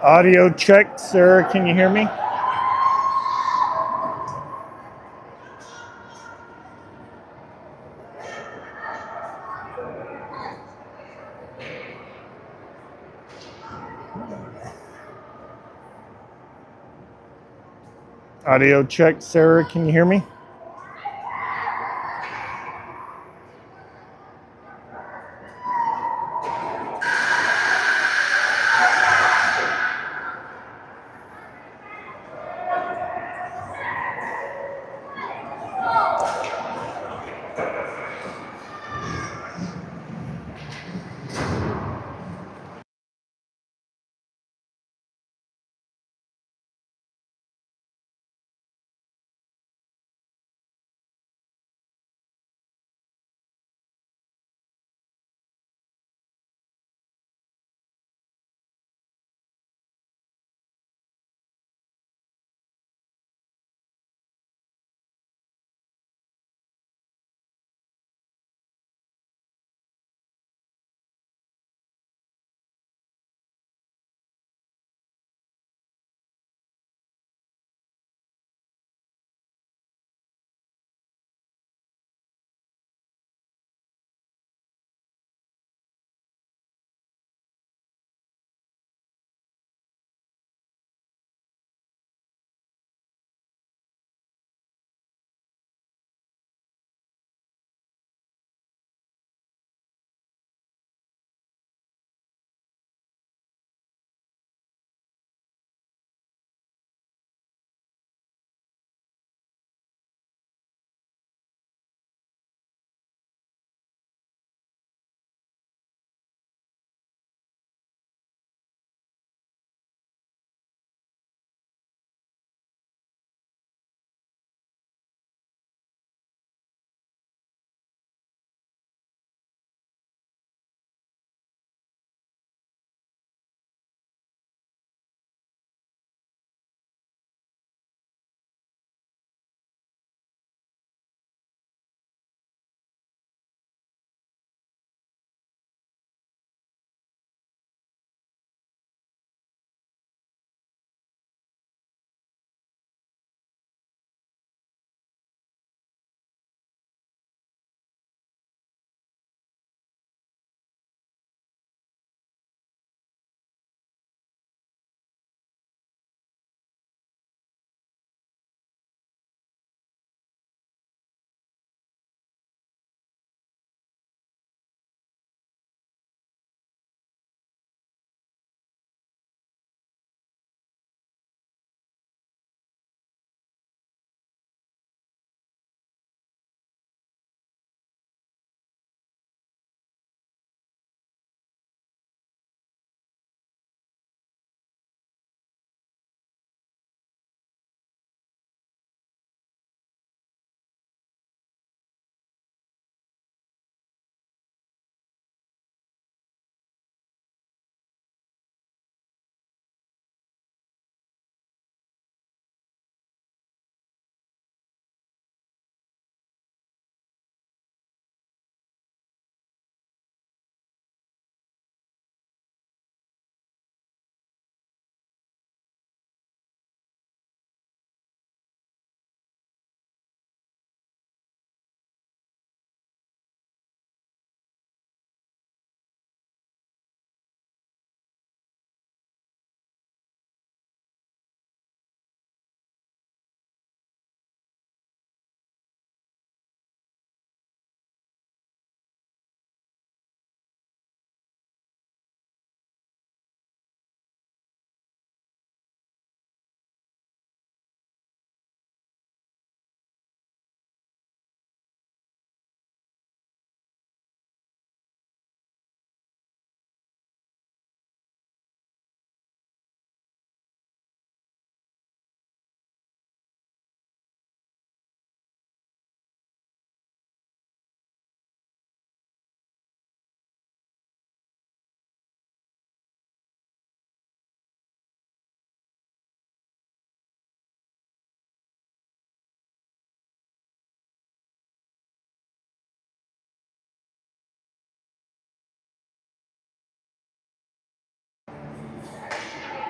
Audio check, sir. Can you hear me? Audio check, Sarah. Can you hear me?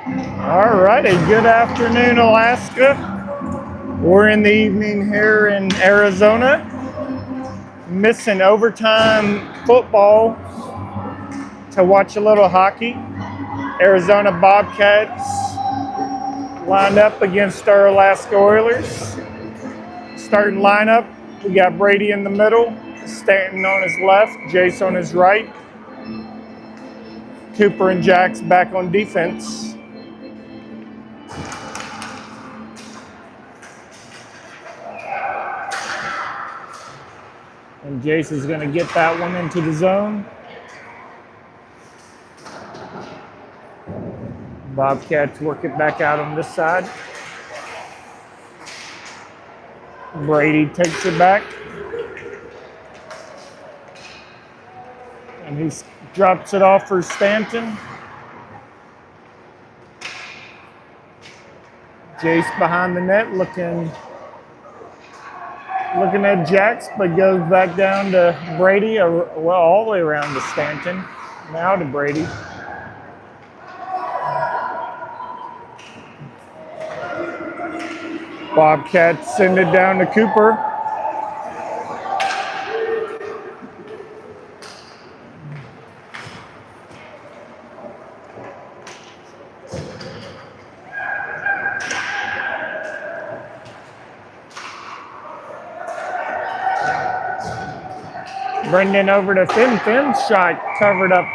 All righty, good afternoon, Alaska. We're in the evening here in Arizona, missing overtime football to watch a little hockey. Arizona Bobcats lined up against our Alaska Oilers. Starting lineup, we got Brady in the middle, Stanton on his left, Jace on his right. Cooper and Jax back on defense. And Jace is going to get that one into the zone. Bobcats work it back out on this side. Brady takes it back. And he drops it off for Stanton. Jace behind the net looking at Jax, but goes back down to Brady, well, all the way around to Stanton. Now to Brady. Bobcats send it down to Cooper. Brendan over to Finn. Finn's shot covered up.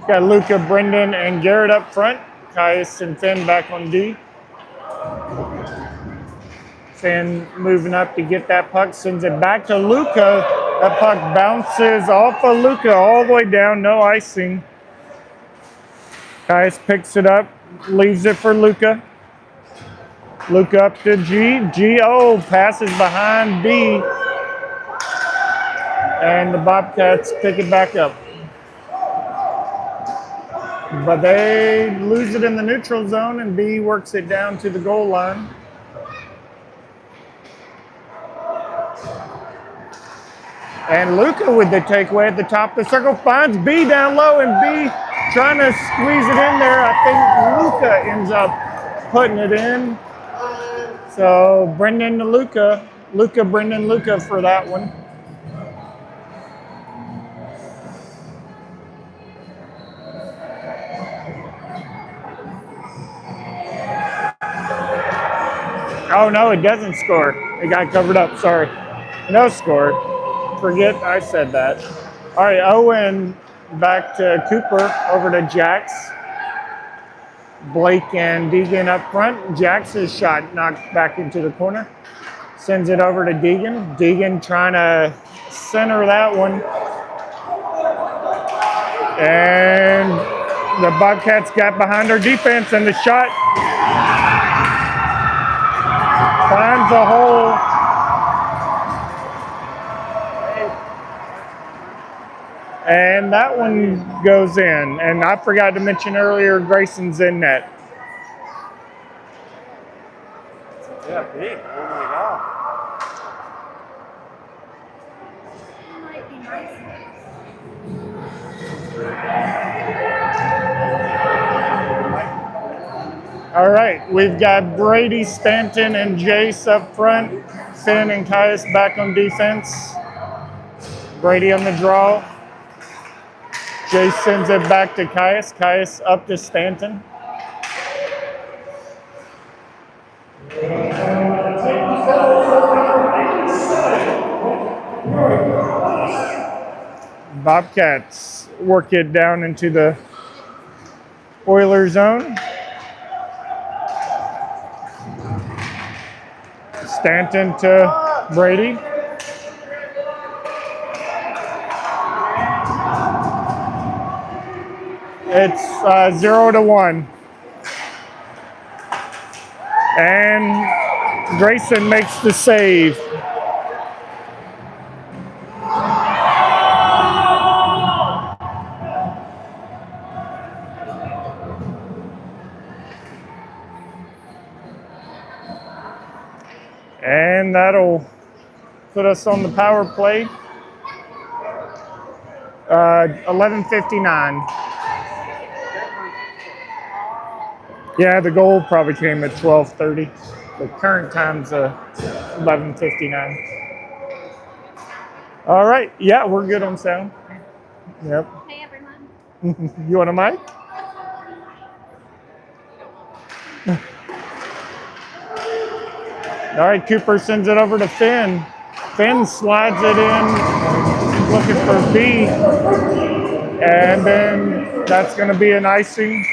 Got Luca, Brendan, and Garrett up front. Caius and Finn back on D. Finn moving up to get that puck, sends it back to Luca. That puck bounces off of Luca all the way down, no icing. Caius picks it up, leaves it for Luca. Luca up to G. G, passes behind B. And the Bobcats pick it back up. But they lose it in the neutral zone, and B works it down to the goal line. And Luca with the takeaway at the top of the circle finds B down low, and B trying to squeeze it in there. I think Luca ends up putting it in. So Brendan to Luca. Luca, Brendan, Luca for that one. Oh no, it doesn't score. It got covered up, sorry. No score. Forget I said that. All right, Owen back to Cooper, over to Jax. Blake and Deegan up front. Jax's shot knocked back into the corner. Sends it over to Deegan. Deegan trying to center that one. And the Bobcats got behind their defense, and the shot finds a hole. And that one goes in. And I forgot to mention earlier, Grayson's in net. Yeah, big. Oh my God. All right, we've got Brady, Stanton, and Jace up front. Finn and Caius back on defense. Brady on the draw. Jace sends it back to Caius. Caius up to Stanton. Bobcats work it down into the Oiler zone. Stanton to Brady. It's 0-1. And Grayson makes the save. And that'll put us on the power play. 11:59. Yeah, the goal probably came at 12:30. The current time's 11:59. All right. Yeah, we're good on sound. Yep. Hey everyone. You want a mic? All right, Cooper sends it over to Finn. Finn slides it in, looking for B. And then that's going to be an icing.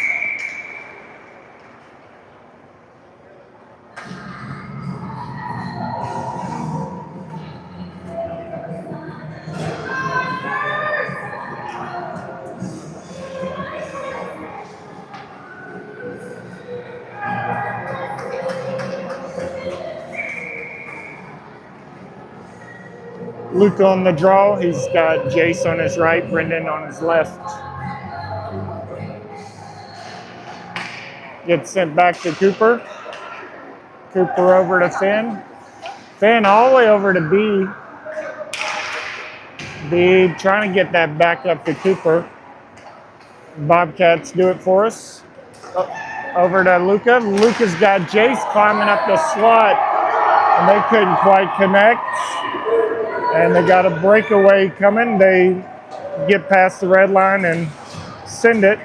Luke on the draw. He's got Jace on his right, Brendan on his left. Gets sent back to Cooper. Cooper over to Finn. Finn all the way over to B. B trying to get that back up to Cooper. Bobcats do it for us. Over to Luca. Luca's got Jace climbing up the slot, and they couldn't quite connect. And they got a breakaway coming. They get past the red line and send it.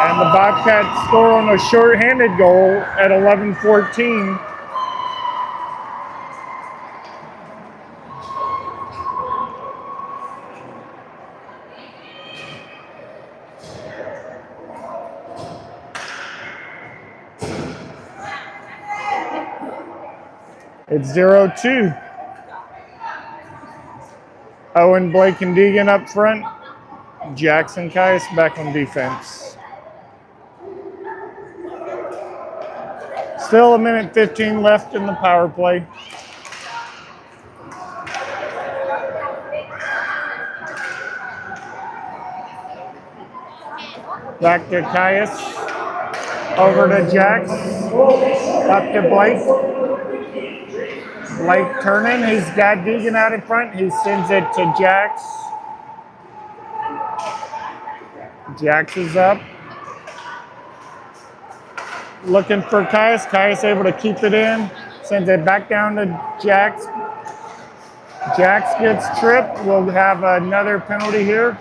And the Bobcats score on a short-handed goal at 11:14. It's 0-2. Owen, Blake, and Deegan up front. Jackson Caius back on defense. Still 1:15 left in the power play. Back to Caius. Over to Jax. Up to Blake. Blake turning. He's got Deegan out in front. He sends it to Jax. Jax is up. Looking for Caius. Caius able to keep it in. Sends it back down to Jax. Jax gets tripped. We'll have another penalty here.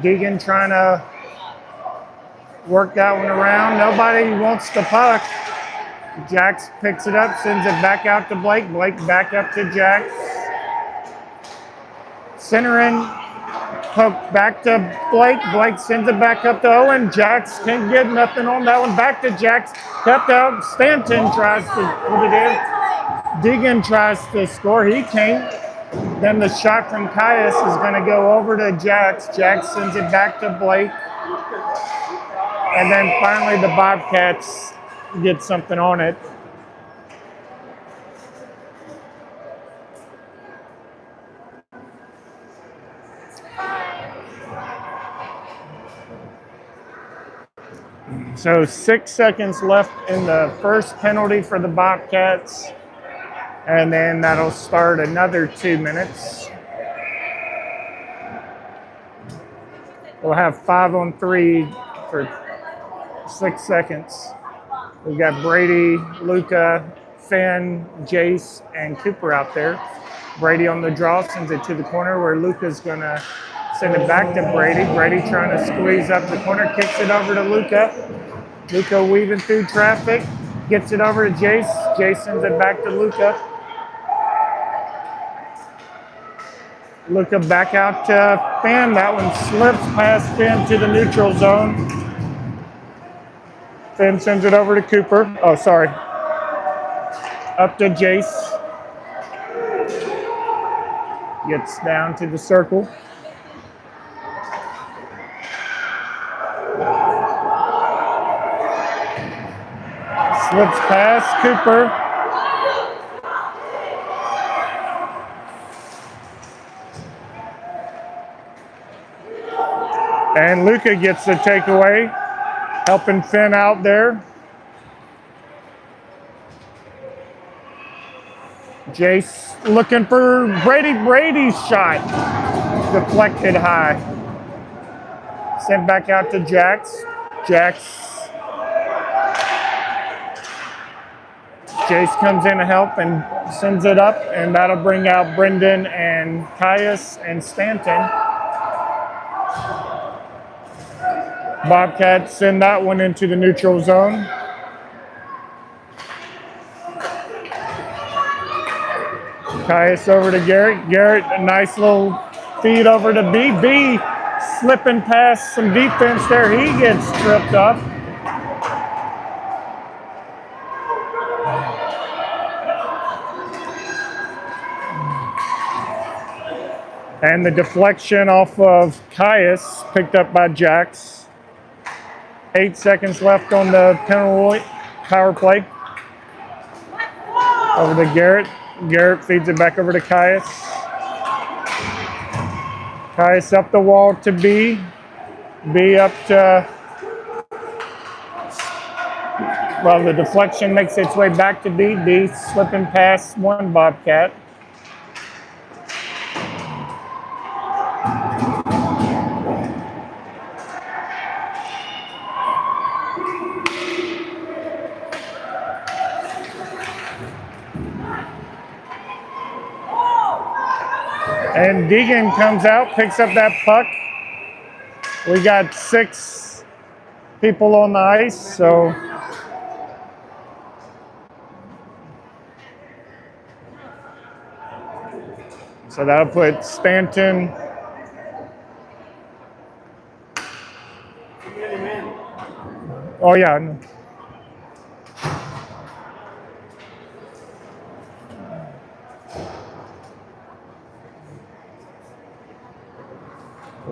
Deegan trying to work that one around. Nobody wants the puck. Jax picks it up, sends it back out to Blake. Blake back up to Jax. Centering, poke back to Blake. Blake sends it back up to Owen. Jax can't get nothing on that one. Back to Jax. Kept out. Stanton tries to put it in. Deegan tries to score. He can't. Then the shot from Caius is going to go over to Jax. Jax sends it back to Blake. And then finally the Bobcats get something on it. So 6 seconds left in the first penalty for the Bobcats. And then that'll start another 2 minutes. We'll have 5-on-3 for 6 seconds. We've got Brady, Luca, Finn, Jace, and Cooper out there. Brady on the draw, sends it to the corner where Luca's gonna send it back to Brady. Brady trying to squeeze up the corner, kicks it over to Luca. Luca weaving through traffic, gets it over to Jace. Jace sends it back to Luca. Luca back out to Finn. That one slips past Finn to the neutral zone. Finn sends it over to Cooper. Oh, sorry. Up to Jace. Gets down to the circle. Slips past Cooper. And Luca gets the takeaway, helping Finn out there. Jace looking for Brady's shot. Deflected high. Sent back out to Jax. Jace comes in to help and sends it up, and that'll bring out Brendan and Caius and Stanton. Bobcats send that one into the neutral zone. Caius over to Garrett. Garrett, a nice little feed over to B. B slipping past some defense there. He gets tripped up. And the deflection off of Caius picked up by Jax. 8 seconds left on the penalty power play. Over to Garrett. Garrett feeds it back over to Caius. Caius up the wall to B. B up to... Well, the deflection makes its way back to B. B slipping past one Bobcat. And Deegan comes out, picks up that puck. We got 6 people on the ice, so that'll put Stanton. Oh yeah.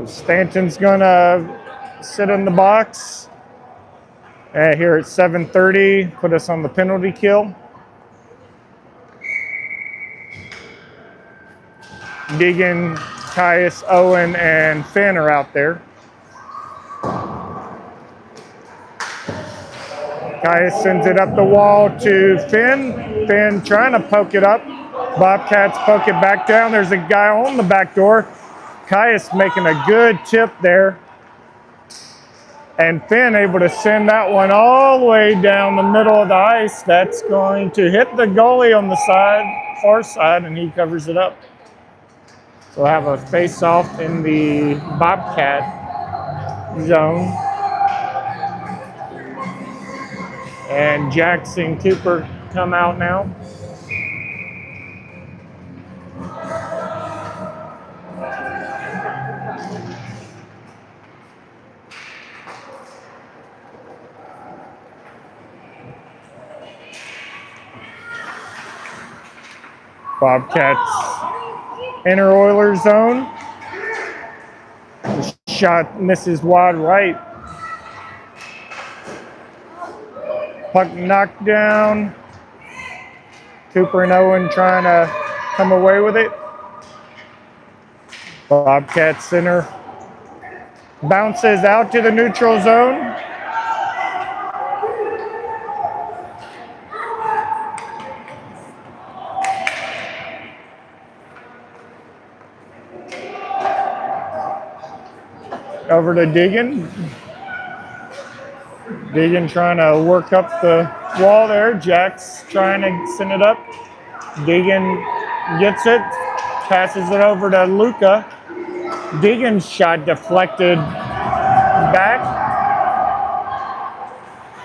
Stanton's gonna sit in the box here at 7:30, put us on the penalty kill. Deegan, Caius, Owen, and Finn are out there. Caius sends it up the wall to Finn. Finn trying to poke it up. Bobcats poke it back down. There's a guy on the back door. Caius making a good tip there. And Finn able to send that one all the way down the middle of the ice. That's going to hit the goalie on the far side, and he covers it up. So we'll have a face-off in the Bobcat zone. And Jackson Cooper come out now. Bobcats inner Oilers zone. The shot misses wide right. Puck knocked down. Cooper and Owen trying to come away with it. Bobcats center bounces out to the neutral zone. Over to Deegan. Deegan trying to work up the wall there. Jack's trying to send it up. Deegan gets it, passes it over to Luca. Deegan's shot deflected back.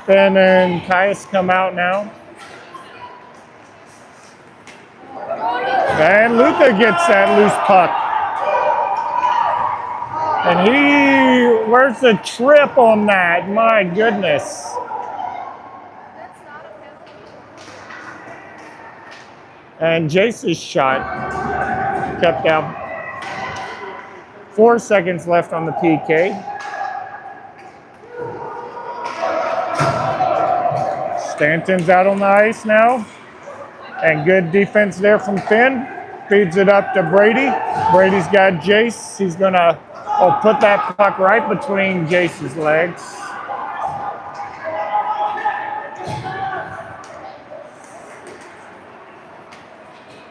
Finn and Caius come out now. And Luca gets that loose puck. And where's the trip on that? My goodness. And Jace's shot kept out. 4 seconds left on the PK. Stanton's out on the ice now. And good defense there from Finn. feeds it up to Brady. Brady's got Jace. He's gonna put that puck right between Jace's legs.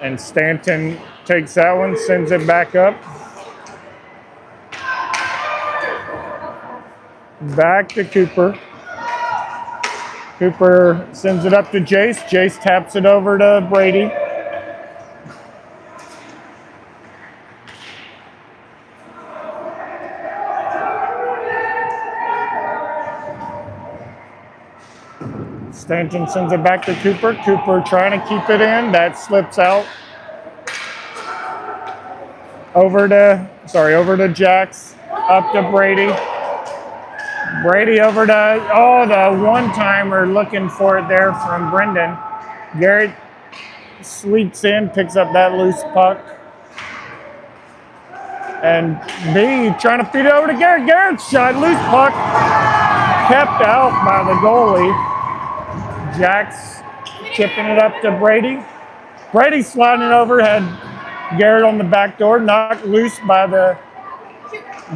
And Stanton takes that one, sends it back up. Back to Cooper. Cooper sends it up to Jace. Jace taps it over to Brady. Stanton sends it back to Cooper. Cooper trying to keep it in. That slips out. Over to Jax. Up to Brady. Brady over to, the one-timer looking for it there from Brendan. Garrett sweeps in, picks up that loose puck. And B trying to feed it over to Garrett. Garrett's shot, loose puck, kept out by the goalie. Jax chipping it up to Brady. Brady sliding it over, had Garrett on the back door, knocked loose by the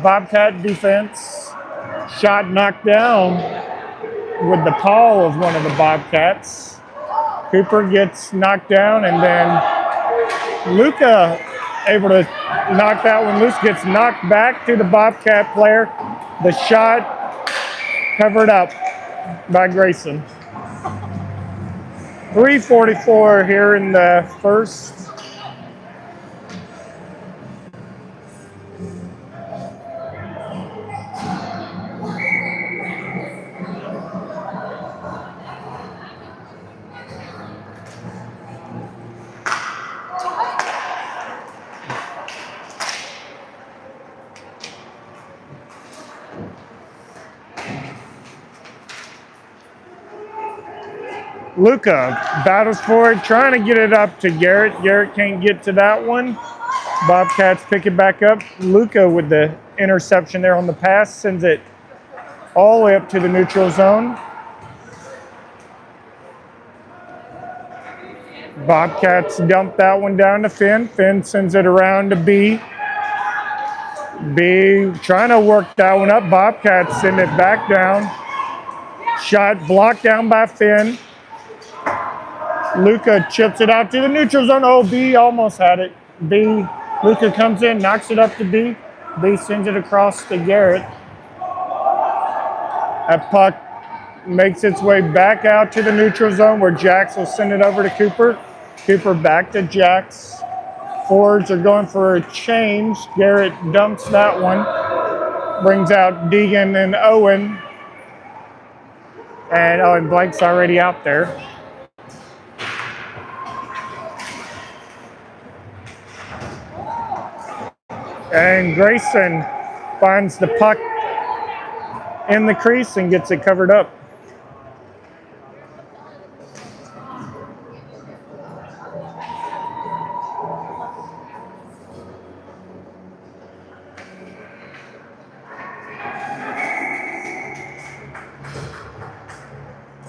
Bobcat defense. Shot knocked down with the paw of one of the Bobcats. Cooper gets knocked down, and then Luca able to knock that one loose, gets knocked back to the Bobcat player. The shot covered up by Grayson. 3:44 here in the first. Luca battles for it, trying to get it up to Garrett. Garrett can't get to that one. Bobcats pick it back up. Luca with the interception there on the pass, sends it all the way up to the neutral zone. Bobcats dump that one down to Finn. Finn sends it around to B. B trying to work that one up. Bobcats send it back down. Shot blocked down by Finn. Luca chips it out to the neutral zone. Oh, B almost had it. Luca comes in, knocks it up to B. B sends it across to Garrett. That puck makes its way back out to the neutral zone where Jax will send it over to Cooper. Cooper back to Jax. Forwards are going for a change. Garrett dumps that one. Brings out Deegan and Owen. And Blake's already out there. And Grayson finds the puck in the crease and gets it covered up.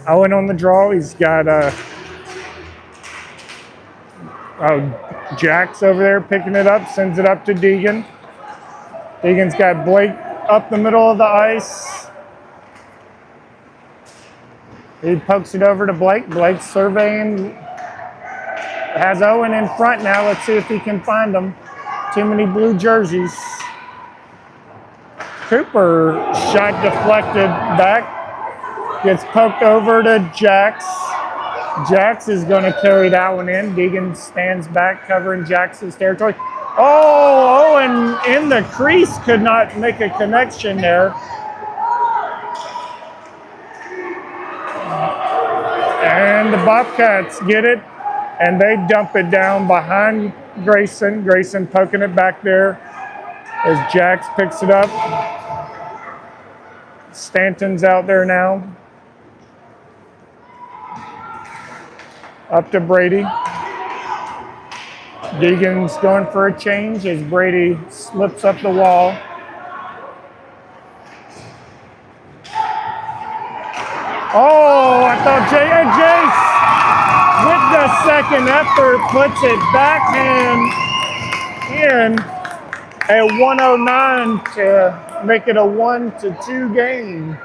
Owen on the draw. He's got Jax over there picking it up, sends it up to Deegan. Deegan's got Blake up the middle of the ice. He pokes it over to Blake. Blake's surveying. Has Owen in front now. Let's see if he can find him. Too many blue jerseys. Cooper shot deflected back. Gets poked over to Jax. Jax is going to carry that one in. Deegan stands back covering Jax's territory. Oh, Owen in the crease could not make a connection there. And the Bobcats get it, and they dump it down behind Grayson. Grayson poking it back there as Jax picks it up. Stanton's out there now. Up to Brady. Deegan's going for a change as Brady slips up the wall. Oh, I thought Jace. with the second effort, puts it backhand in at 109 to make it a 1-2 game.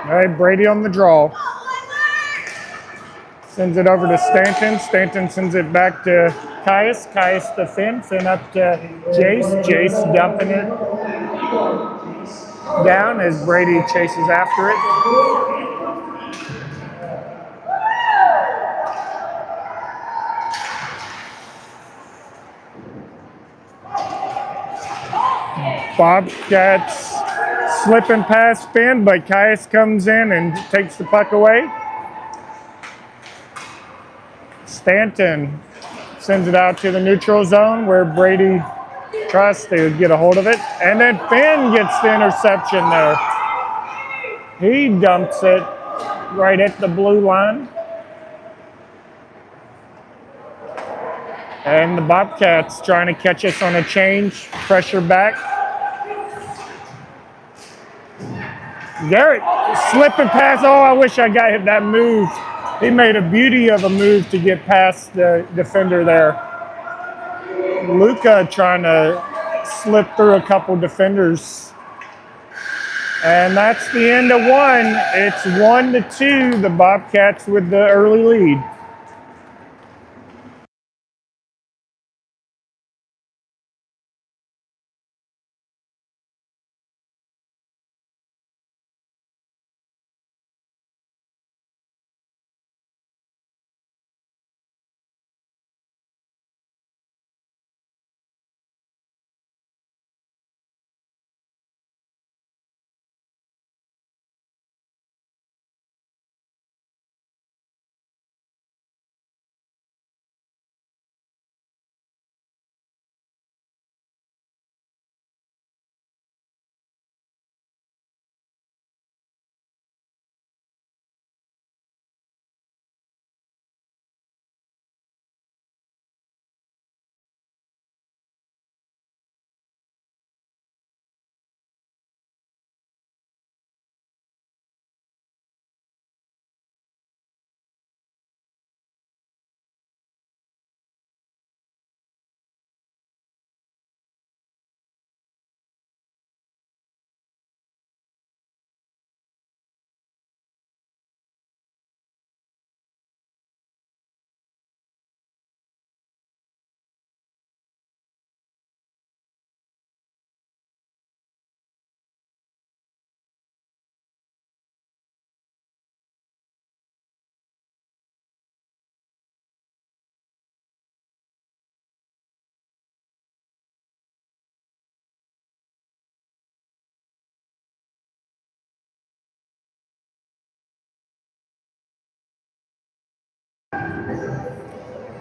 All right, Brady on the draw. Sends it over to Stanton. Stanton sends it back to Caius. Caius to Finn. Finn up to Jace. Jace dumping it down as Brady chases after it. Bobcats slipping past Finn, but Caius comes in and takes the puck away. Stanton sends it out to the neutral zone where Brady tries to get a hold of it. And then Finn gets the interception there. He dumps it right at the blue line. And the Bobcats trying to catch us on a change. Pressure back. Garrett slipping past. Oh, I wish I got hit that move. He made a beauty of a move to get past the defender there. Luca trying to slip through a couple defenders. And that's the end of one. It's 1-2, the Bobcats with the early lead.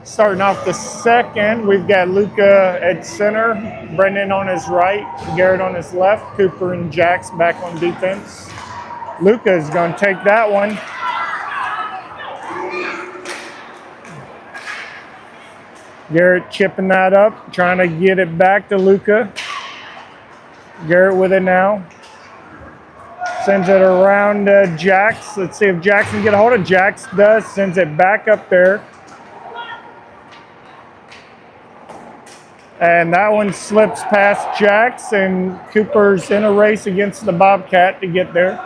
Starting off the second, we've got Luca at center, Brendan on his right, Garrett on his left, Cooper and Jax back on defense. Luca is going to take that one. Garrett chipping that up, trying to get it back to Luca. Garrett with it now. Sends it around Jax. Let's see if Jax can get a hold of it. Jax does, sends it back up there. And that one slips past Jax, and Cooper's in a race against the Bobcat to get there.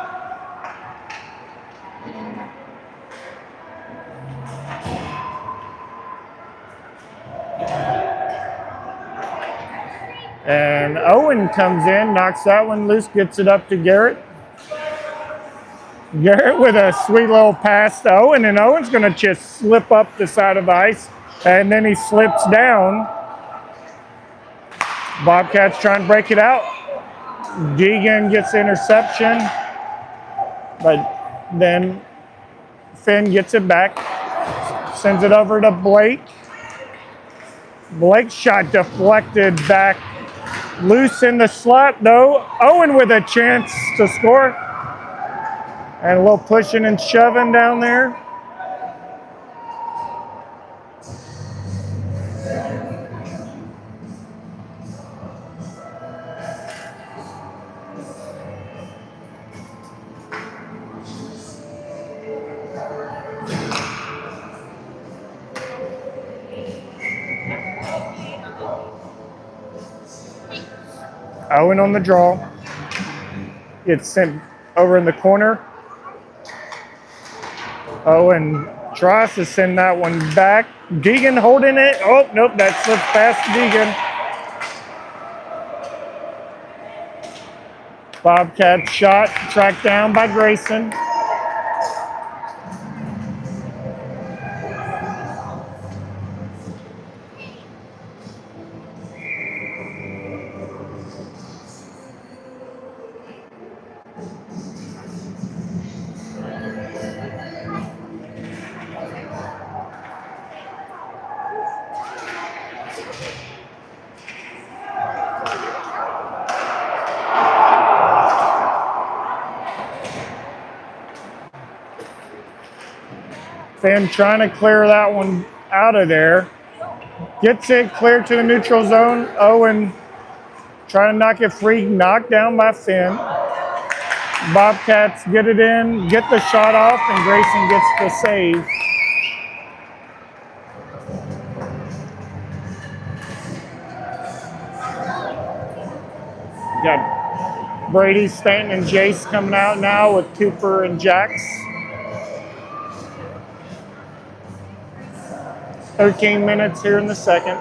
And Owen comes in, knocks that one loose, gets it up to Garrett. Garrett with a sweet little pass to Owen, and Owen's going to just slip up the side of the ice, and then he slips down. Bobcats trying to break it out. Deegan gets the interception, but then Finn gets it back, sends it over to Blake. Blake's shot deflected back, loose in the slot though. Owen with a chance to score. And a little pushing and shoving down there. Owen on the draw. Gets sent over in the corner. Owen tries to send that one back. Deegan holding it. Oh, nope, that slipped past Deegan. Bobcat shot tracked down by Grayson. Finn trying to clear that one out of there. Gets it clear to the neutral zone. Owen trying to knock it free. Knocked down by Finn. Bobcats get it in, get the shot off, and Grayson gets the save. Got Brady, Stanton, and Jace coming out now with Cooper and Jax. 13 minutes here in the second.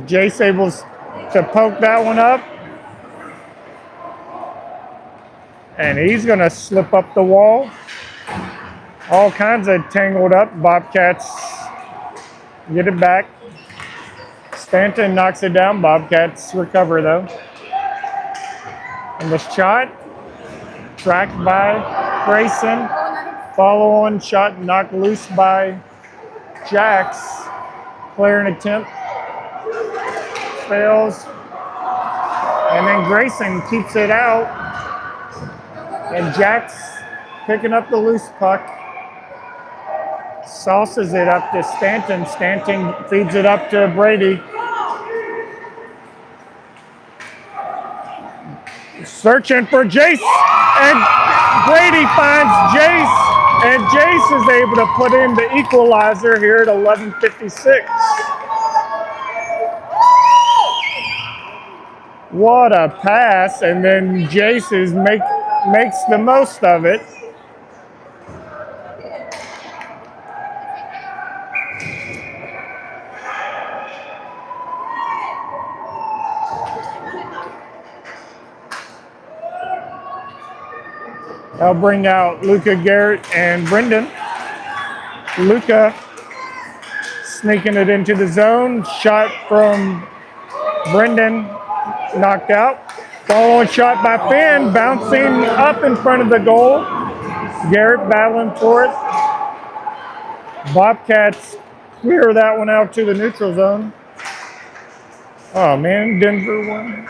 Jace able to poke that one up. And he's going to slip up the wall. All kinds of tangled up. Bobcats get it back. Stanton knocks it down. Bobcats recover though. And the shot tracked by Grayson. Follow on shot knocked loose by Jax. Clearing attempt. Fails. And then Grayson keeps it out. And Jax picking up the loose puck. Sauces it up to Stanton. Stanton feeds it up to Brady. Searching for Jace. And Brady finds Jace. And Jace is able to put in the equalizer here at 11:56. What a pass. And then Jace makes the most of it. I'll bring out Luca, Garrett, and Brendan. Luca sneaking it into the zone. Shot from Brendan, knocked out. Following shot by Finn, bouncing up in front of the goal. Garrett battling for it. Bobcats clear that one out to the neutral zone. Oh man, Denver won.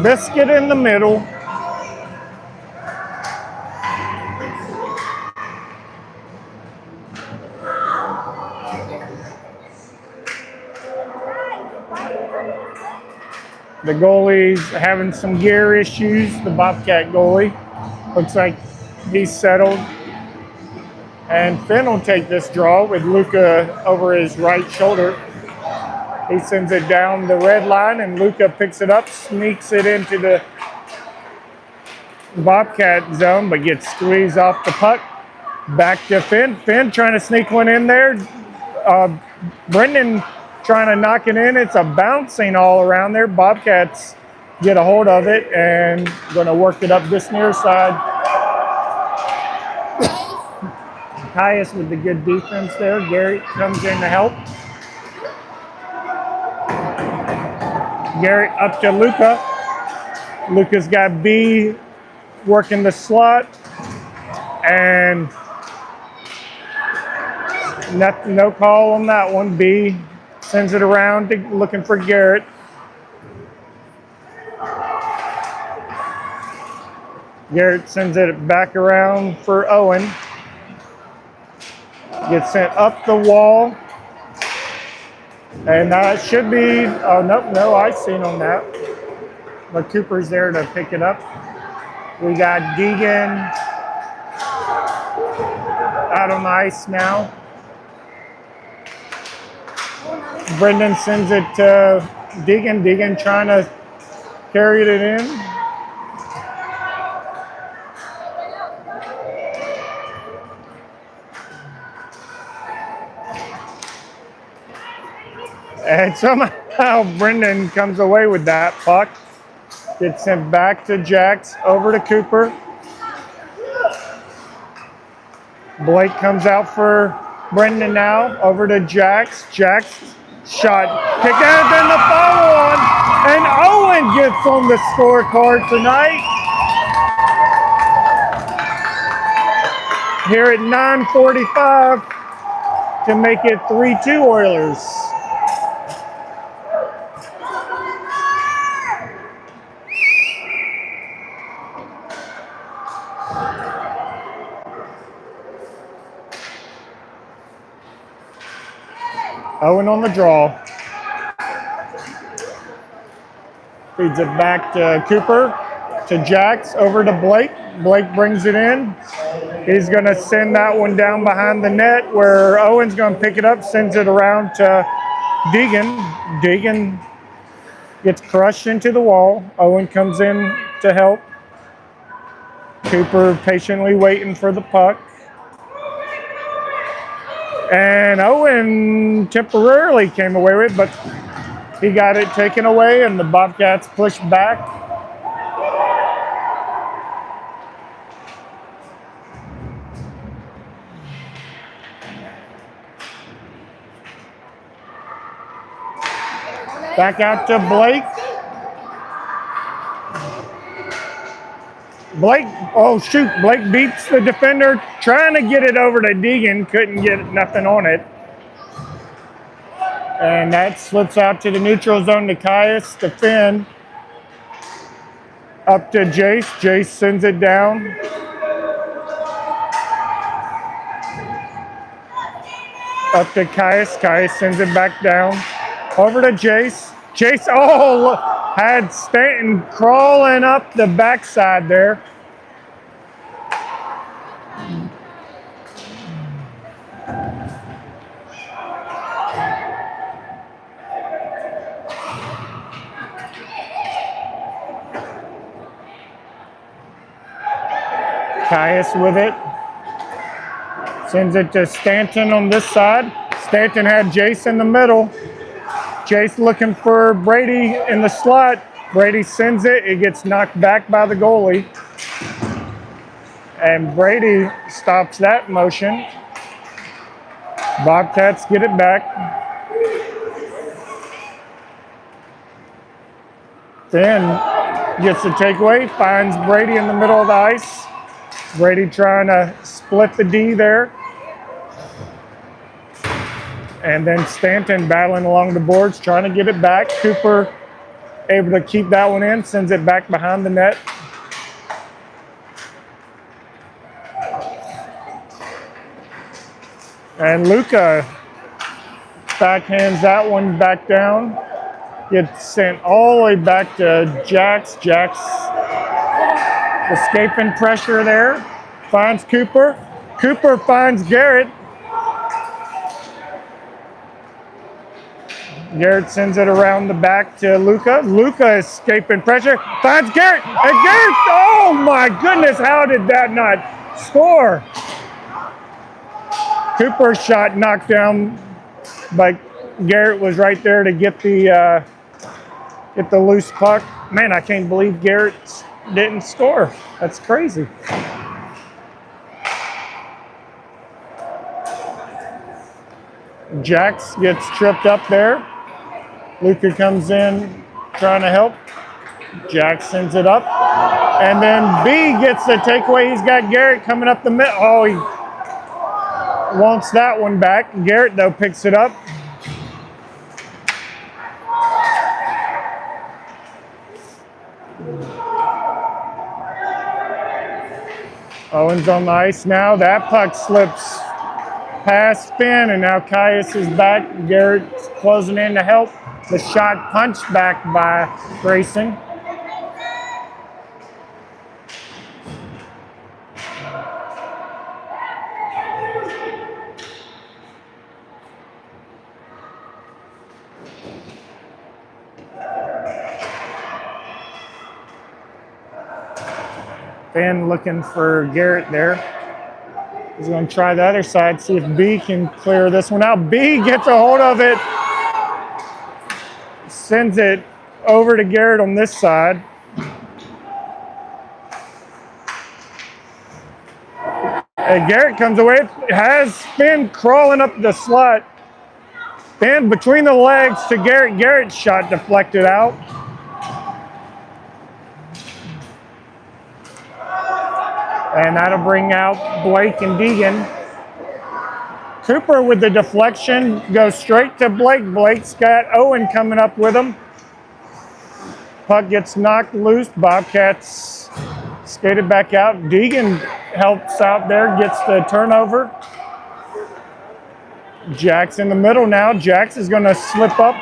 Biscuit in the middle. The goalie's having some gear issues, the Bobcat goalie. Looks like he's settled. And Finn will take this draw with Luca over his right shoulder. He sends it down the red line, and Luca picks it up, sneaks it into the Bobcat zone, but gets squeezed off the puck. Back to Finn. Finn trying to sneak one in there. Brendan trying to knock it in. It's a bouncing all around there. Bobcats get a hold of it and going to work it up this near side. Caius with the good defense there. Garrett comes in to help. Garrett up to Luca. Luca's got B working the slot. And no call on that one. B sends it around looking for Garrett. Garrett sends it back around for Owen. Gets sent up the wall. And that should be, oh, nope, no icing on that. But Cooper's there to pick it up. We got Deegan out on the ice now. Brendan sends it to Deegan. Deegan trying to carry it in. And somehow Brendan comes away with that puck. Gets sent back to Jax, over to Cooper. Blake comes out for Brendan now, over to Jax. Jax shot, kick out, then the follow on, and Owen gets on the scorecard tonight. Here at 9:45 to make it 3-2 Oilers. Owen on the draw. Feeds it back to Cooper, to Jax, over to Blake. Blake brings it in. He's going to send that one down behind the net where Owen's going to pick it up, sends it around to Deegan. Deegan gets crushed into the wall. Owen comes in to help. Cooper patiently waiting for the puck. And Owen temporarily came away with it, but he got it taken away, and the Bobcats pushed back. Back out to Blake. Blake, oh shoot, Blake beats the defender, trying to get it over to Deegan, couldn't get nothing on it. And that slips out to the neutral zone to Caius to Finn. Up to Jace, Jace sends it down. Up to Caius, Caius sends it back down. Over to Jace. Jace, oh, had Stanton crawling up the backside there. Caius with it. Sends it to Stanton on this side. Stanton had Jace in the middle. Jace looking for Brady in the slot. Brady sends it. It gets knocked back by the goalie. And Brady stops that motion. Bobcats get it back. Finn gets the takeaway, finds Brady in the middle of the ice. Brady trying to split the D there. And then Stanton battling along the boards, trying to get it back. Cooper able to keep that one in, sends it back behind the net. And Luca backhands that one back down. Gets sent all the way back to Jax. Jax escaping pressure there. Finds Cooper. Cooper finds Garrett. Garrett sends it around the back to Luca. Luca escaping pressure. Finds Garrett. And Garrett, oh my goodness, how did that not score? Cooper's shot knocked down by Garrett was right there to get the loose puck. Man, I can't believe Garrett didn't score. That's crazy. Jax gets tripped up there. Luca comes in trying to help. Jax sends it up. And then B gets the takeaway. He's got Garrett coming up the middle. Oh, he wants that one back. Garrett, though, picks it up. Owen's on the ice now. That puck slips past Finn, and now Caius is back. Garrett's closing in to help. The shot punched back by Grayson. Finn looking for Garrett there. He's going to try the other side, see if B can clear this one out. B gets a hold of it, sends it over to Garrett on this side. And Garrett comes away, has Finn crawling up the slot. Finn between the legs to Garrett. Garrett's shot deflected out. And that'll bring out Blake and Deegan. Cooper with the deflection goes straight to Blake. Blake's got Owen coming up with him. Puck gets knocked loose. Bobcats skated back out. Deegan helps out there, gets the turnover. Jack's in the middle now. Jax is going to slip up.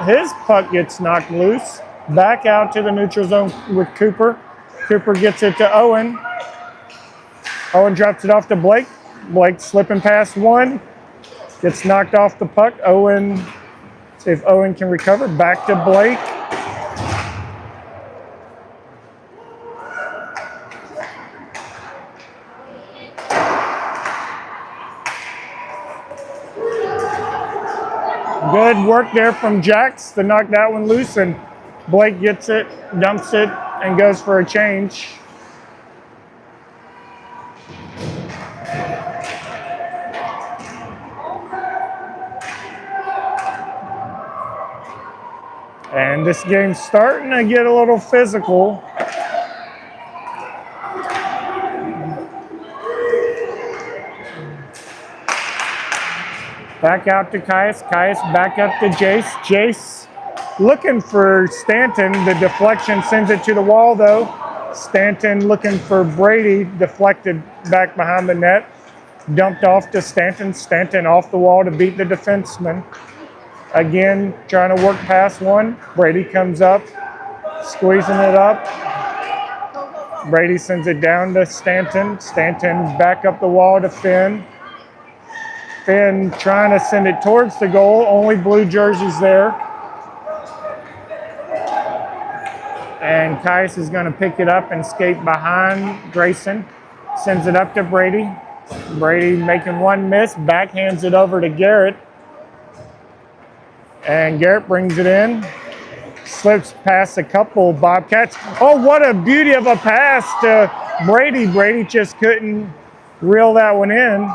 His puck gets knocked loose. Back out to the neutral zone with Cooper. Cooper gets it to Owen. Owen drops it off to Blake. Blake slipping past one. Gets knocked off the puck. Owen, see if Owen can recover. Back to Blake. Good work there from Jax to knock that one loose, and Blake gets it, dumps it, and goes for a change. And this game's starting to get a little physical. Back out to Caius. Caius back up to Jace. Jace looking for Stanton. The deflection sends it to the wall, though. Stanton looking for Brady. Deflected back behind the net. Dumped off to Stanton. Stanton off the wall to beat the defenseman. Again, trying to work past one. Brady comes up, squeezing it up. Brady sends it down to Stanton. Stanton back up the wall to Finn. Finn trying to send it towards the goal. Only blue jerseys there. And Caius is going to pick it up and skate behind Grayson. Sends it up to Brady. Brady making one miss. Backhands it over to Garrett. And Garrett brings it in, slips past a couple Bobcats. Oh, what a beauty of a pass to Brady. Brady just couldn't reel that one in.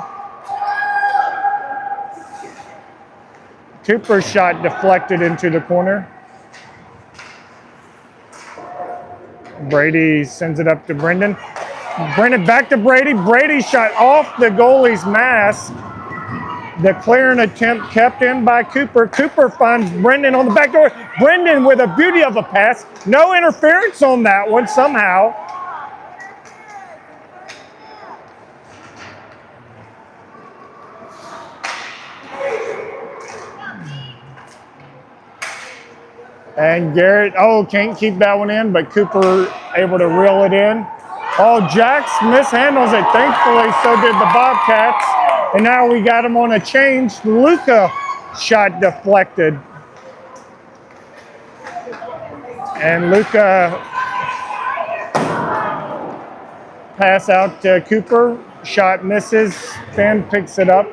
Cooper's shot deflected into the corner. Brady sends it up to Brendan. Brendan back to Brady. Brady shot off the goalie's mask. The clearing attempt kept in by Cooper. Cooper finds Brendan on the back door. Brendan with a beauty of a pass. No interference on that one somehow. And Garrett, can't keep that one in, but Cooper able to reel it in. Oh, Jax mishandles it. Thankfully, so did the Bobcats. And now we got him on a change. Luca shot deflected. And Luca pass out to Cooper. Shot misses. Finn picks it up.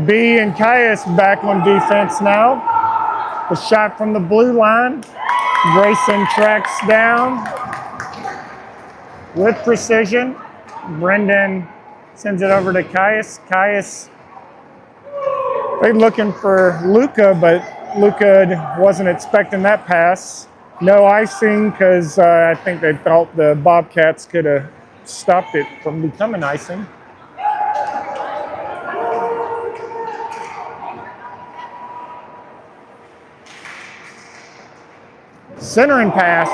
B and Caius back on defense now. The shot from the blue line. Grayson tracks down with precision. Brendan sends it over to Caius. Caius, they're looking for Luca, but Luca wasn't expecting that pass. No icing because I think they thought the Bobcats could have stopped it from becoming icing. Centering pass,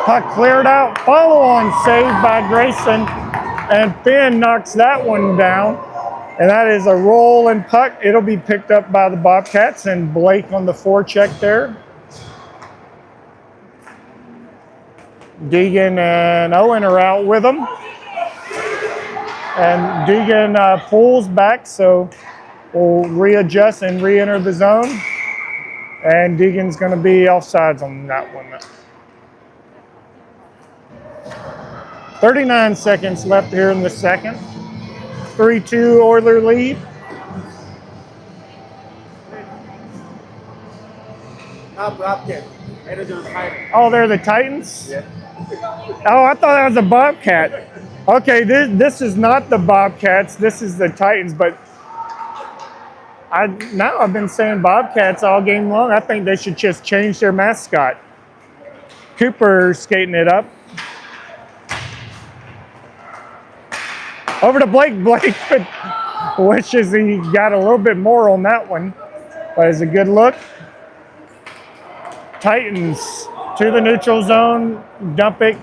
puck cleared out, follow on saved by Grayson, and Finn knocks that one down. And that is a rolling puck. It'll be picked up by the Bobcats, and Blake on the forecheck there. Deegan and Owen are out with them. And Deegan pulls back, so we'll readjust and re-enter the zone. And Deegan's going to be offsides on that one. 39 seconds left here in the second. 3-2 Oiler lead. Oh, they're the Titans? Yeah. Oh, I thought that was a Bobcat. Okay, this is not the Bobcats. This is the Titans, but I've been saying Bobcats all game long. I think they should just change their mascot. Cooper skating it up. Over to Blake. Blake wishes he got a little bit more on that one, but it's a good look. Titans to the neutral zone, dump it.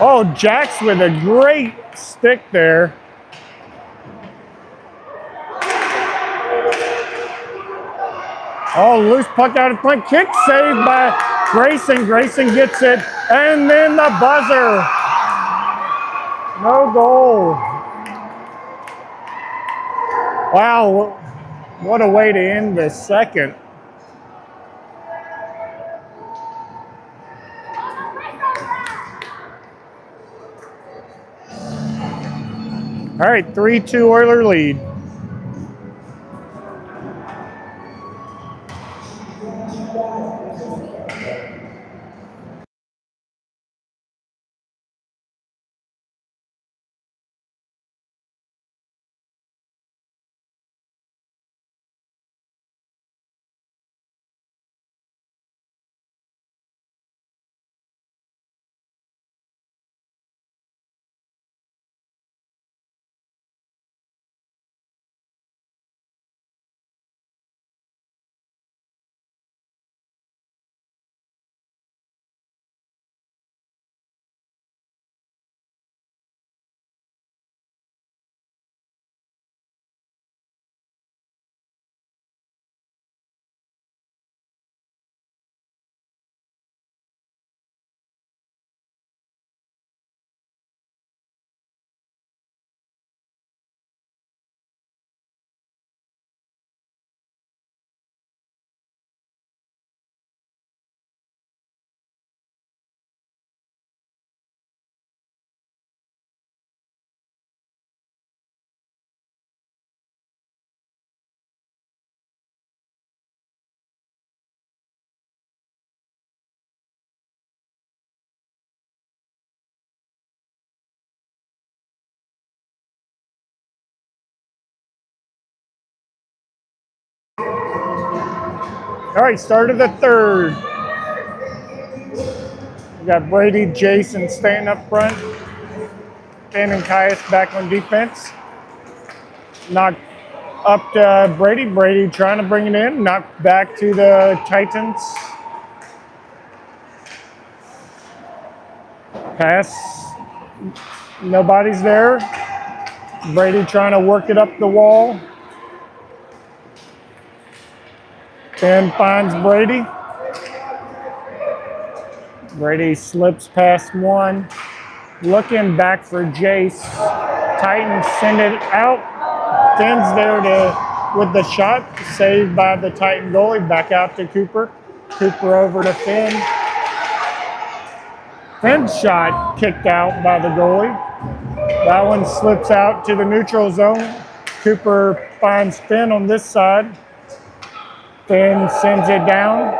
Oh, Jax with a great stick there. Oh, loose puck out in front. Kick saved by Grayson. Grayson gets it. And then the buzzer. No goal. Wow, what a way to end the second. All right, 3-2 Oiler lead. All right, start of the third. We got Brady, Jason staying up front. Finn and Caius back on defense. Knocked up to Brady. Brady trying to bring it in. Knocked back to the Titans. Pass. Nobody's there. Brady trying to work it up the wall. Finn finds Brady. Brady slips past one. Looking back for Jace. Titans send it out. Finn's there with the shot. Saved by the Titan goalie. Back out to Cooper. Cooper over to Finn. Finn's shot kicked out by the goalie. That one slips out to the neutral zone. Cooper finds Finn on this side. Finn sends it down.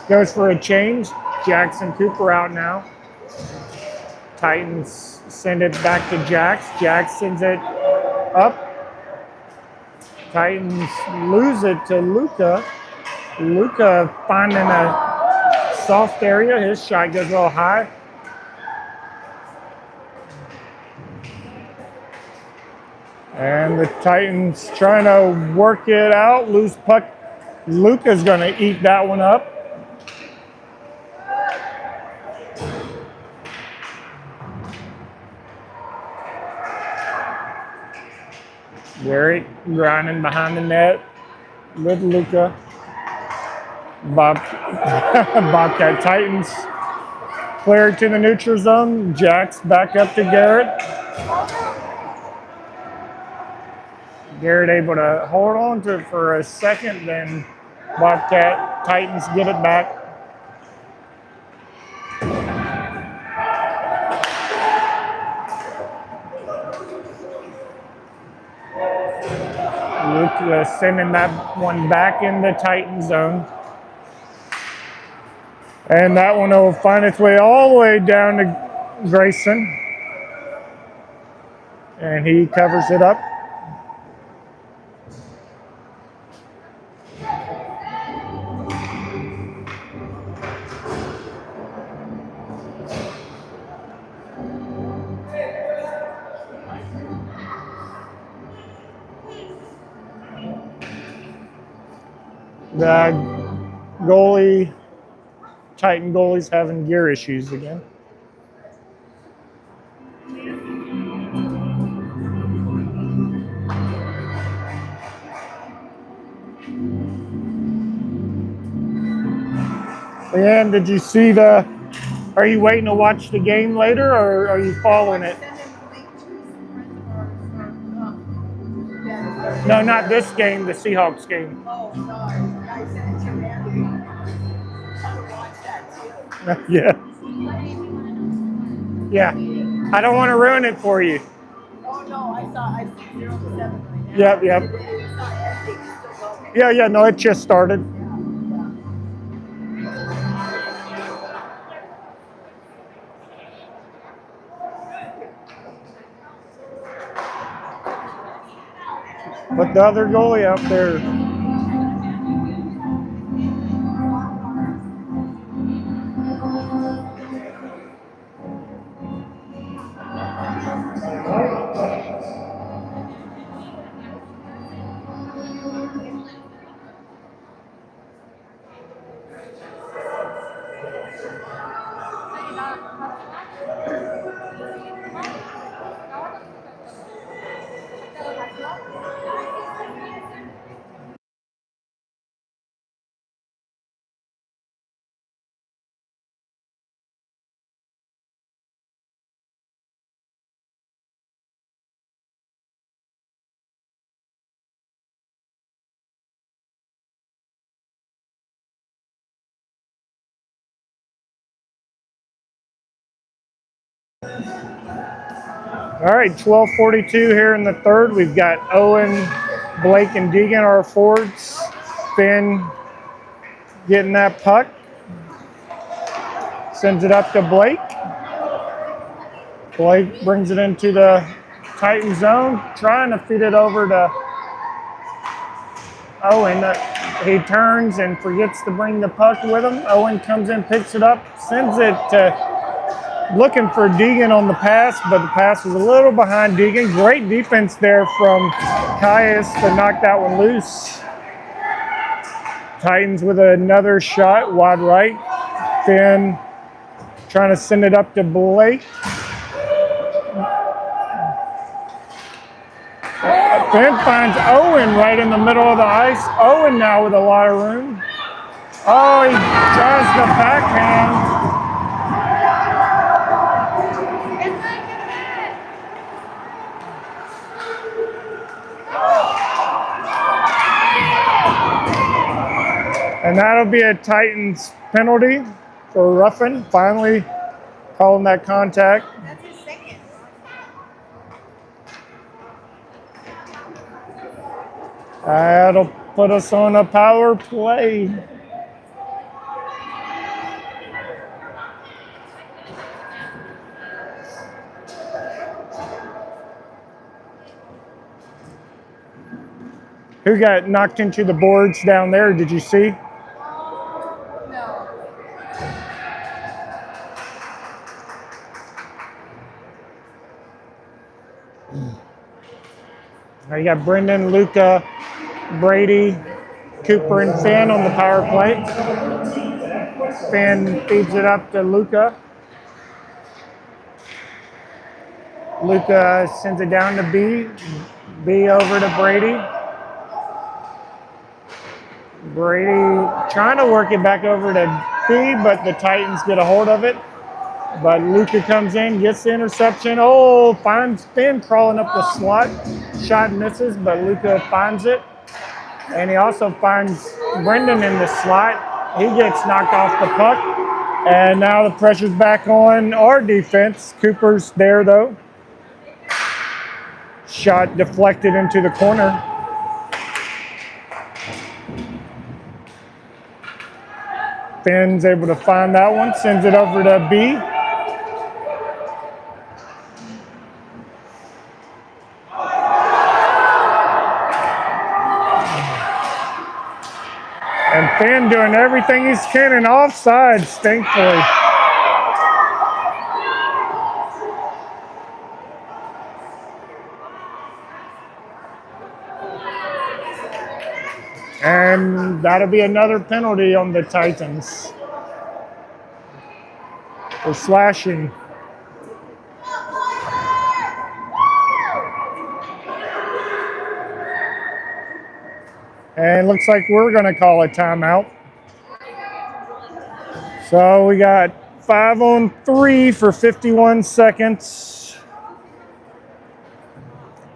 Goes for a change. Jackson Cooper out now. Titans send it back to Jax. Jax sends it up. Titans lose it to Luca. Luca finding a soft area. His shot goes a little high. And the Titans trying to work it out. Loose puck. Luca's going to eat that one up. Garrett grinding behind the net with Luca. Bobcat Titans clear to the neutral zone. Jax back up to Garrett. Garrett able to hold on to it for a second, then Bobcat Titans get it back. Luke sending that one back in the Titan zone. And that one will find its way all the way down to Grayson. And he covers it up. The goalie, Titan goalie's having gear issues again. Leanne, did you see the, are you waiting to watch the game later or are you following it? No, not this game, the Seahawks game. Oh, no. I sent it to Randy. I would watch that too. Yeah. Yeah. I don't want to ruin it for you. Oh, no. I see 0 to 7 right now. Yep, yep. It's not ending. It's still going. Yeah, no, it just started. But the other goalie out there. All right, 12:42 here in the third. We've got Owen, Blake, and Deegan, our forwards. Finn getting that puck. Sends it up to Blake. Blake brings it into the Titan zone, trying to feed it over to Owen. He turns and forgets to bring the puck with him. Owen comes in, picks it up, sends it to looking for Deegan on the pass, but the pass was a little behind Deegan. Great defense there from Caius to knock that one loose. Titans with another shot, wide right. Finn trying to send it up to Blake. Finn finds Owen right in the middle of the ice. Owen now with a lot of room. Oh, he tries the backhand. And that'll be a Titans penalty for roughing. Finally calling that contact. That's his second. That'll put us on a power play. Who got knocked into the boards down there? Did you see? No. You got Brendan, Luca, Brady, Cooper, and Finn on the power play. Finn feeds it up to Luca. Luca sends it down to B. B over to Brady. Brady trying to work it back over to B, but the Titans get a hold of it. But Luca comes in, gets the interception. Oh, finds Finn crawling up the slot. Shot misses, but Luca finds it. And he also finds Brendan in the slot. He gets knocked off the puck. And now the pressure's back on our defense. Cooper's there, though. Shot deflected into the corner. Finn's able to find that one, sends it over to B. And Finn doing everything he can in offsides, thankfully. And that'll be another penalty on the Titans for slashing. And looks like we're going to call a timeout. So we got 5-on-3 for 51 seconds.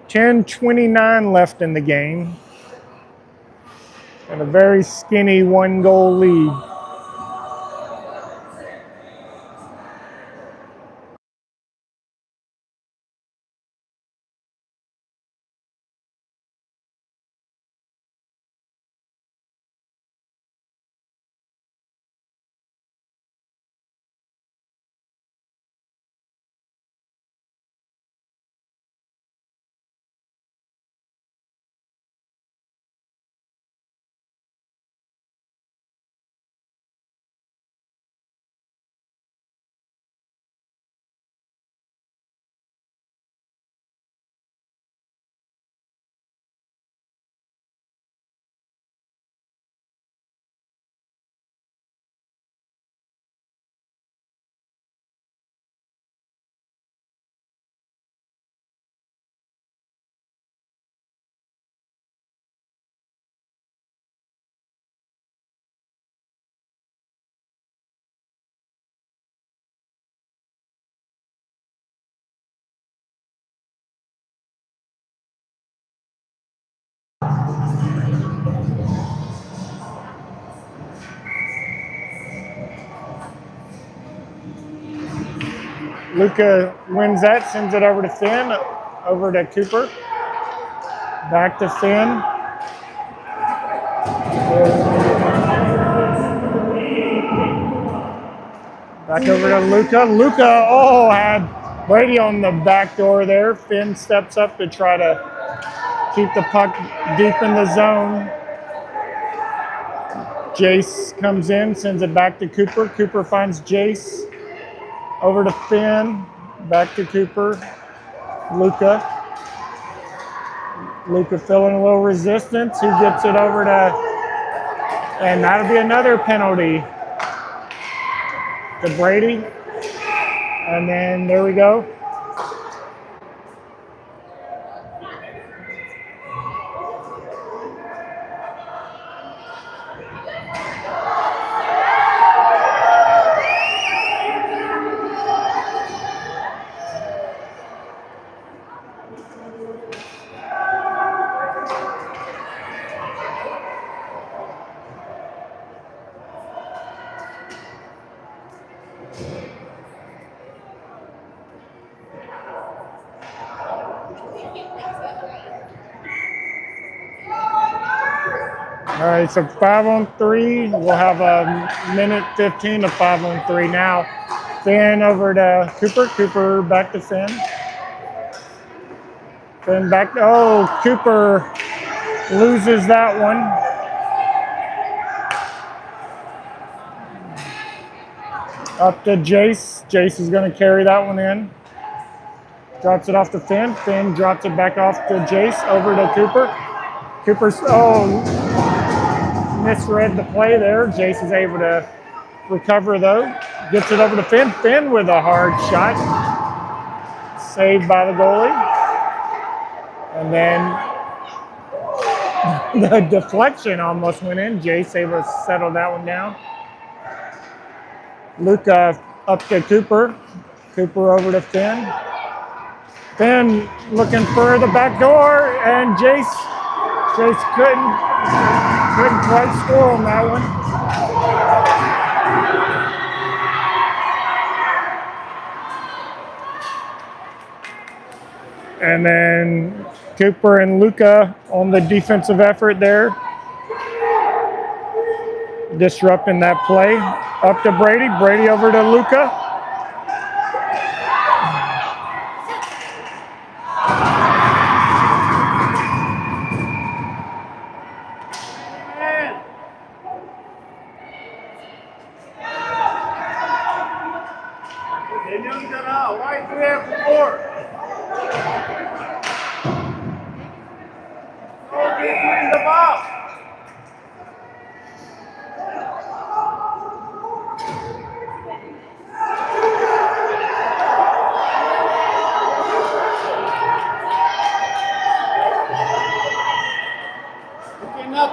10:29 left in the game. And a very skinny 1-goal lead. Luca wins that, sends it over to Finn, over to Cooper. Back to Finn. Back over to Luca. Luca, had Brady on the back door there. Finn steps up to try to keep the puck deep in the zone. Jace comes in, sends it back to Cooper. Cooper finds Jace. Over to Finn, back to Cooper, Luca. Luca feeling a little resistance. He gets it over to, and that'll be another penalty to Brady. And then there we go. All right, so 5-on-3. We'll have a minute 15 of 5-on-3 now. Finn over to Cooper. Cooper back to Finn. Finn back. Oh, Cooper loses that one. Up to Jace. Jace is going to carry that one in. Drops it off to Finn. Finn drops it back off to Jace. Over to Cooper. Cooper's, misread the play there. Jace is able to recover though. Gets it over to Finn. Finn with a hard shot. Saved by the goalie. And then the deflection almost went in. Jace able to settle that one down. Luca up to Cooper. Cooper over to Finn. Finn looking for the back door, and Jace couldn't quite score on that one. And then Cooper and Luca on the defensive effort there, disrupting that play. Up to Brady. Brady over to Luca.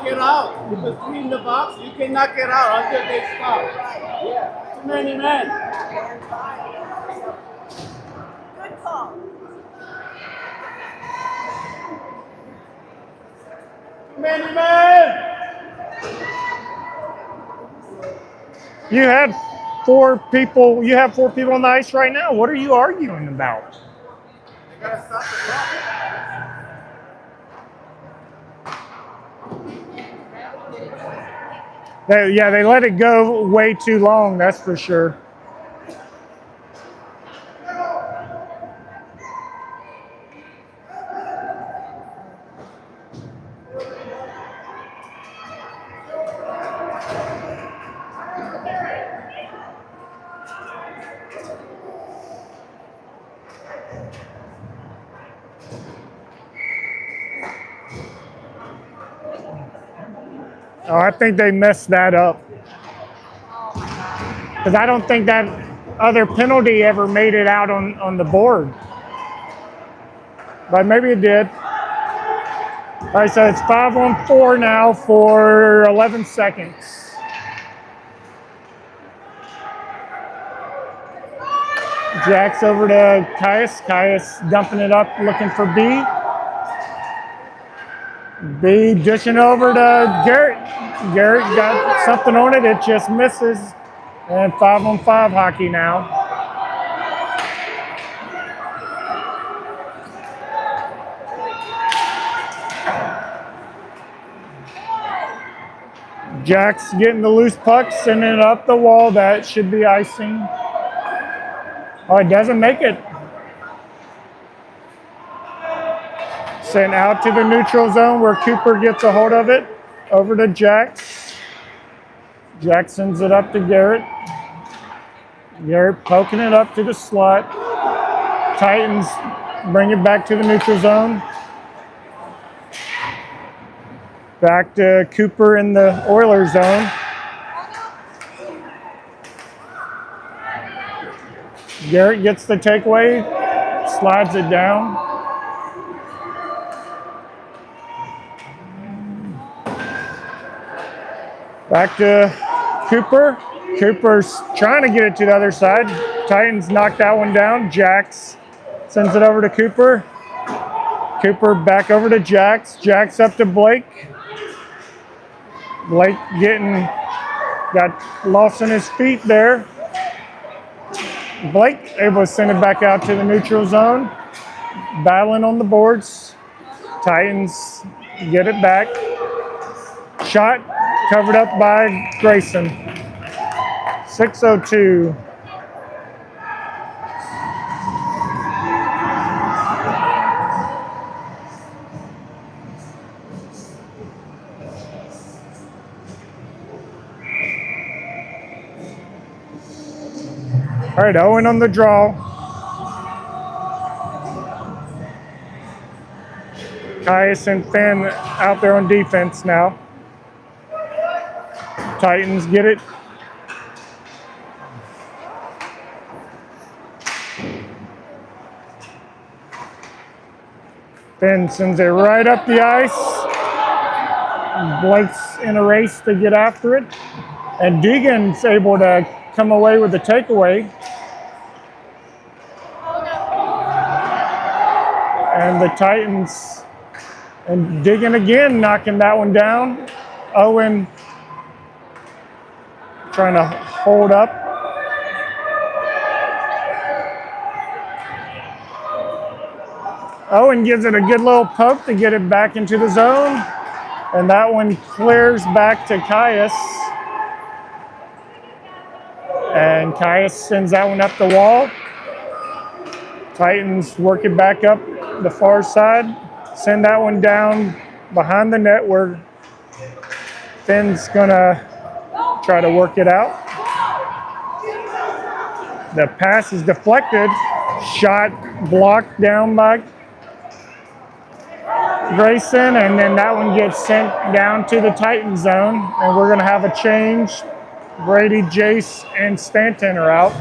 Get out. You between the box, you cannot get out until they stop. Yeah. Too many men. Good call. Too many men. You have four people on the ice right now. What are you arguing about? They gotta stop the clock. They let it go way too long, that's for sure. Oh, I think they messed that up. Because I don't think that other penalty ever made it out on the board. But maybe it did. All right, so it's 5-on-4 now for 11 seconds. Jack's over to Caius. Caius dumping it up, looking for B. B dishing over to Garrett. Garrett got something on it. It just misses. And 5-on-5 hockey now. Jack's getting the loose puck, sending it up the wall. That should be icing. Oh, it doesn't make it. Sent out to the neutral zone where Cooper gets a hold of it. Over to Jax. Jax sends it up to Garrett. Garrett poking it up to the slot. Titans bring it back to the neutral zone. Back to Cooper in the Oilers zone. Garrett gets the takeaway, slides it down. Back to Cooper. Cooper's trying to get it to the other side. Titans knocked that one down. Jax sends it over to Cooper. Cooper back over to Jax. Jax up to Blake. Blake got lost in his feet there. Blake able to send it back out to the neutral zone. Battling on the boards. Titans get it back. Shot covered up by Grayson. 6:02. All right, Owen on the draw. Caius and Finn out there on defense now. Titans get it. Finn sends it right up the ice. Blake's in a race to get after it. And Deegan's able to come away with the takeaway. And the Titans, and Deegan again knocking that one down. Owen trying to hold up. Owen gives it a good little poke to get it back into the zone. And that one clears back to Caius. And Caius sends that one up the wall. Titans work it back up the far side. Send that one down behind the net where Finn's gonna try to work it out. The pass is deflected. Shot blocked down by Grayson, and then that one gets sent down to the Titan zone, and we're going to have a change. Brady, Jace, and Stanton are out.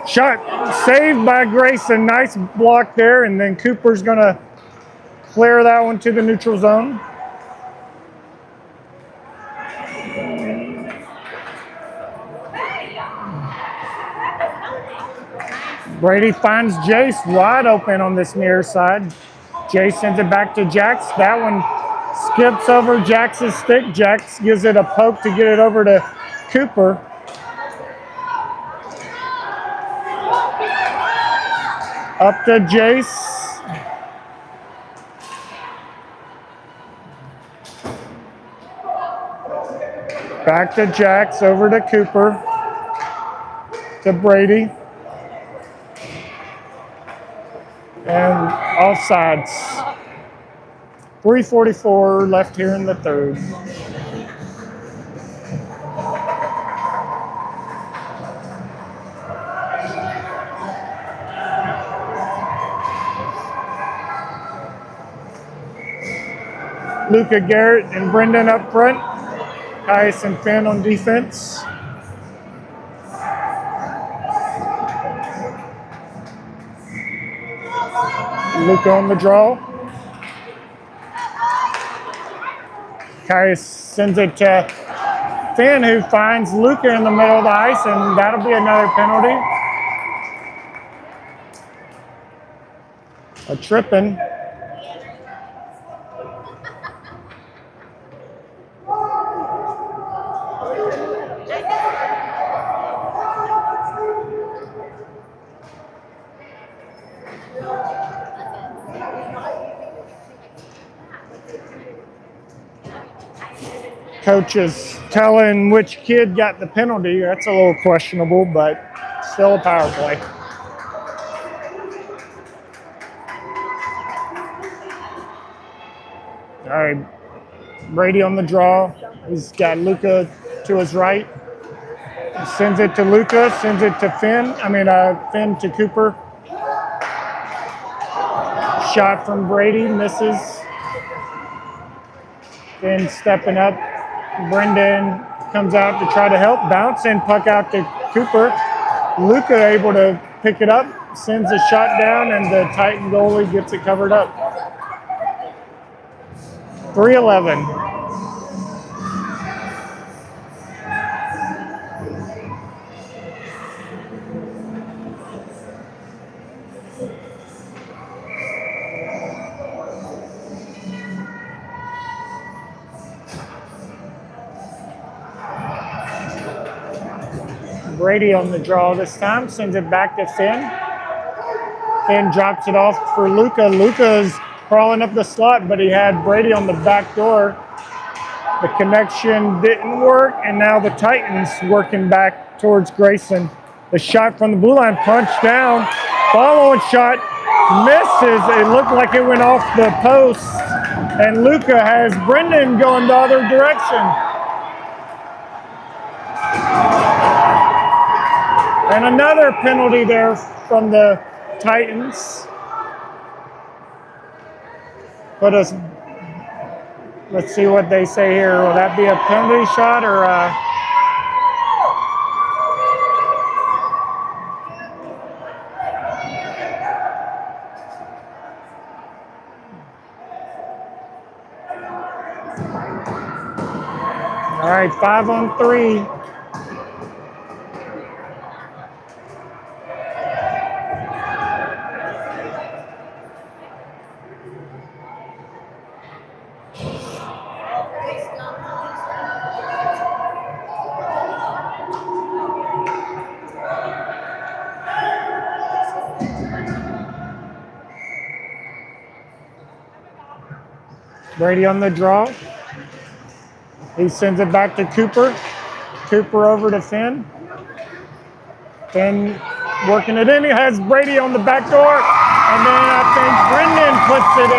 Shot saved by Grayson. Nice block there, and then Cooper's going to clear that one to the neutral zone. Brady finds Jace wide open on this near side. Jace sends it back to Jax. That one skips over Jax's stick. Jax gives it a poke to get it over to Cooper. Up to Jace. Back to Jax, over to Cooper. To Brady. And offsides. 3:44 left here in the third. Luca Garrett and Brendan up front. Caius and Finn on defense. Luca on the draw. Caius sends it to Finn, who finds Luca in the middle of the ice, and that'll be another penalty. A tripping. Coach is telling which kid got the penalty. That's a little questionable, but still a power play. All right, Brady on the draw. He's got Luca to his right. He sends it to Luca, sends it to Finn. Finn to Cooper. Shot from Brady, misses. Finn stepping up. Brendan comes out to try to help. Bounce and puck out to Cooper. Luca able to pick it up, sends a shot down, and the Titan goalie gets it covered up. 3:11. Brady on the draw this time, sends it back to Finn. Finn drops it off for Luca. Luca's crawling up the slot, but he had Brady on the back door. The connection didn't work, and now the Titans working back towards Grayson. The shot from the blue line, punch down. Following shot misses. It looked like it went off the post, and Luca has Brendan going the other direction. And another penalty there from the Titans. Put us. Let's see what they say here. Will that be a penalty shot or a... All right, 5-on-3. Brady on the draw. He sends it back to Cooper. Cooper over to Finn. Finn working it in. He has Brady on the back door. And then I think Brendan puts it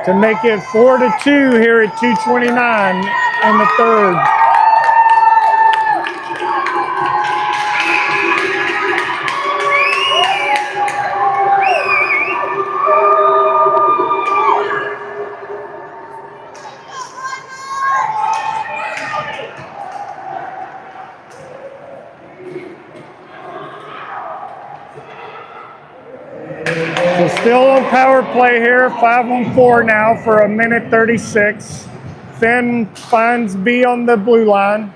in. To make it 4-2 here at 2:29 in the third. So still on power play here, 5-on-4 now for 1:36. Finn finds B on the blue line.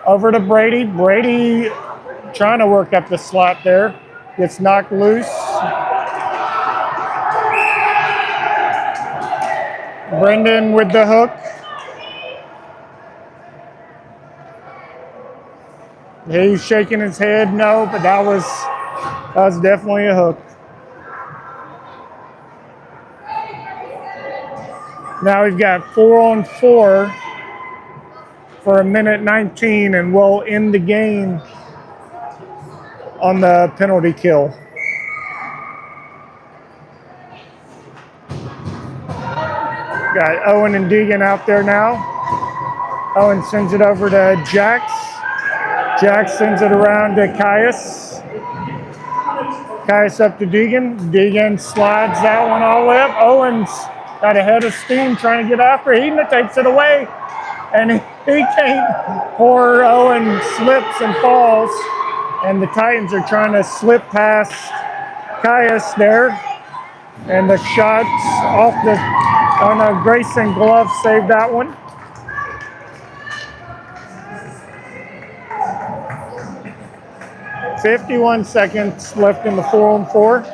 Over to Brady. Brady trying to work up the slot there. Gets knocked loose. Brendan with the hook. He's shaking his head no, but that was definitely a hook. Now we've got 4-on-4 for 1:19, and we'll end the game on the penalty kill. Got Owen and Deegan out there now. Owen sends it over to Jax. Jax sends it around to Caius. Caius up to Deegan. Deegan slides that one all the way up. Owen's got a head of steam trying to get after. He takes it away, and he can't. Poor Owen slips and falls, and the Titans are trying to slip past Caius there. And the shots off the, oh no, Grayson glove saved that one. .51 seconds left in the 4-on-4.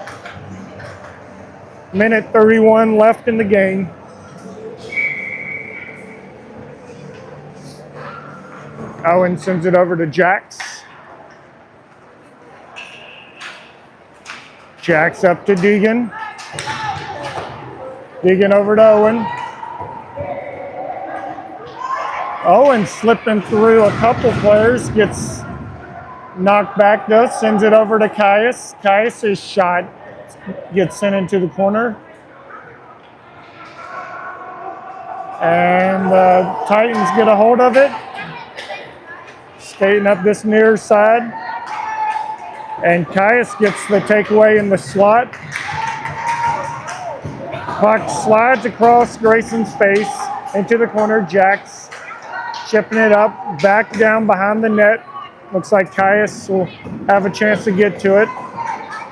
1:31 left in the game. Owen sends it over to Jax. Jax up to Deegan. Deegan over to Owen. Owen slipping through a couple players, gets knocked back though, sends it over to Caius. Caius' shot gets sent into the corner. And the Titans get a hold of it. Skating up this near side. And Caius gets the takeaway in the slot. Puck slides across Grayson's face into the corner. Jax chipping it up, back down behind the net. Looks like Caius will have a chance to get to it.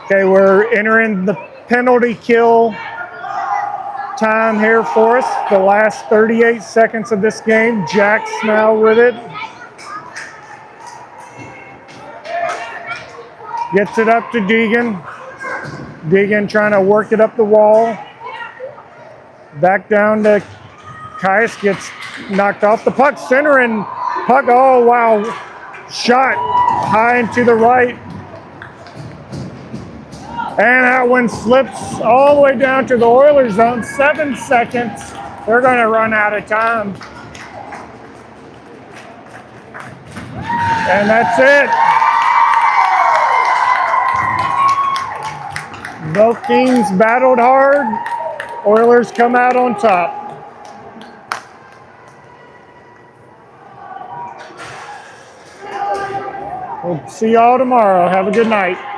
Okay, we're entering the penalty kill time here for us. The last 38 seconds of this game. Jax now with it. Gets it up to Deegan. Deegan trying to work it up the wall. Back down to Caius, gets knocked off the puck. Center and puck, oh wow. Shot high and to the right. And that one slips all the way down to the Oilers zone. 7 seconds. They're going to run out of time. And that's it. Both teams battled hard. Oilers come out on top. We'll see y'all tomorrow. Have a good night.